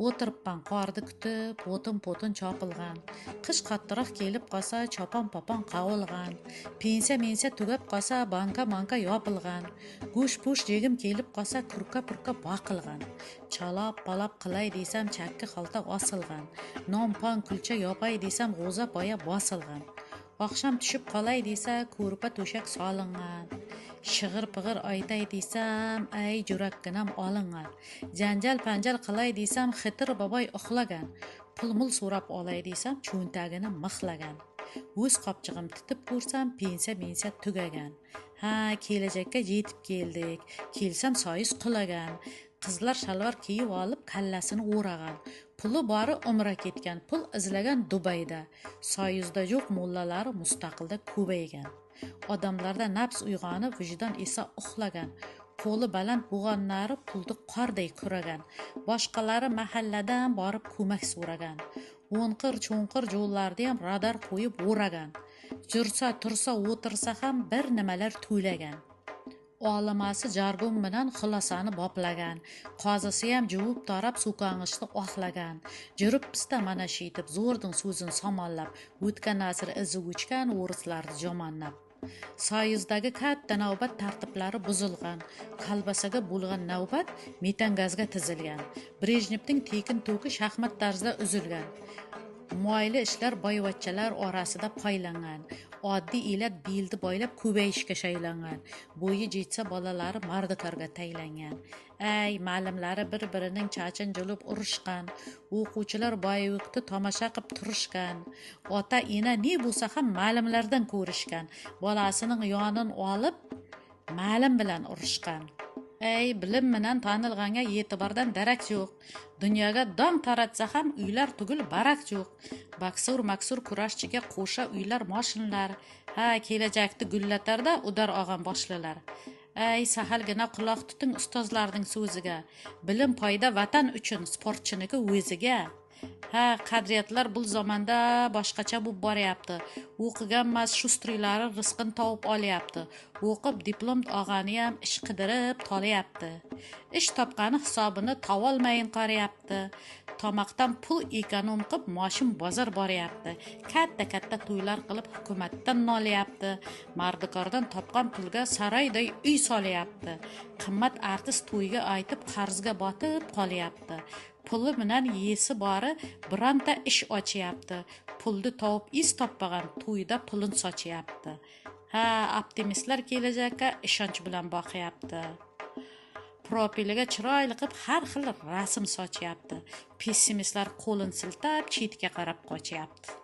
O'tiribman qorni kutib, o'tin-po'tin chopilgan. Qish qattiqroq kelib qolsa, chopon-popon qavilgan. Pensiya tugab qolsa, banka yopilgan. Go'sh-po'sh jegim kelib qolsa, kurka-purka boqilgan. Chalob-palob qilay desam, chakki xalta osilgan. Non-pon kulcha yopay desam, g'o'za poya bosilgan. Oqshom tushib qolay desa, ko'rpa to'shak solingan. Shig'ir-pig'ir aytay desam, ay jurakkinam olingan. Janjal-panjal qilay desam, Xitir boboy uxlagan. Pul-mul so'rab olay desam, cho'ntagini mixlagan. O'z qopchig'im titib ko'rsam, pensiya tugagan. Ha, kelajakka yetib keldik. Kelsam soyiz qulagan. Qizlar shalvar kiyib olib kallasini o'ragan. Puli bori umra ketgan, pul izlagan Dubayda. Soyizda yo'q mollalari mustaqilda ko'paygan. Odamlarda nafs uyg'onib, vijdon esa uxlagan. Qo'li baland bo'g'onlari pulni qorday kuragan. Boshqalari mahalladan borib ko'mak so'ragan. O'nqir-cho'nqir yo'llarda ham radar qo'yib o'ragan. Jursa, tursa, o'tirsa ham bir nimalar to'ylagan. Olimasi jargon bilan xulosani boplagan. Qozisi ham juvib tarab so'kong'ishni oxlagan. Jiribpista mana shitib, zo'rdin so'zin somonlab, o'tgan asr izi o'chgan o'rislarni jomonnab. Soyizdagi katta navbat tartiblari buzilgan. Kalbasaga bo'lgan navbat metangazga tizilgan. Brejnevning tekin to'ki shaxmat tarzda uzilgan. Moyli ishlar boyvachchalar orasida paylangan. Oddiy elat beldi boylab ko'payishga shaylangan. Bo'yi jetsa bolalari mardikorga taylangan. Ay, ma'limlari bir-birining chachin julib urushgan. O'quvchilar boyvukni tomosha qilib turishgan. Ota ena ne bo'lsa ham ma'limlardan ko'rishgan. Bolasining yonin olib ma'lim bilan urushgan. Ey, bilim bilan tanilganga e'tibordan darak yo'q. Dunyoga dong taratsa ham uylar tugul barak yo'q. Baksur-maksur kurashchiga qo'sha uylar, moshinlar. Ha, kelajakni gullatarda udar og'am boshlilar. Ey, sahalgina quloq tuting ustozlarning so'ziga. Bilim foyda vatan uchun, sportchiniki o'ziga. Ha, qadriyatlar bu zamonda boshqacha bo'lib boryapti. O'qiganmas shustriylari rizqini topib olyapti. O'qib diplom olgani ham ish qidirib tolyapti. Ish topgani hisobini tovolmayin qarayapti. Tomoqdan pul ekonom qilib moshin bozor boryapti. Katta to'ylar qilib hukumatdan nolyapti. Mardikordan topgan pulga saroyday uy solyapti. Qimmat artist to'yga aytib qarzga botib qolyapti. Puli bilan yesi bori bironta ish ochyapti. Pulni topib is topmagan to'yda pulin sochyapti. Ha, optimistlar kelajakka ishonch bilan boqyapti. Profiliga chiroyli qilib har xil rasm sochyapti. Pessimistlar qo'lin siltab chetga qarab qochyapti.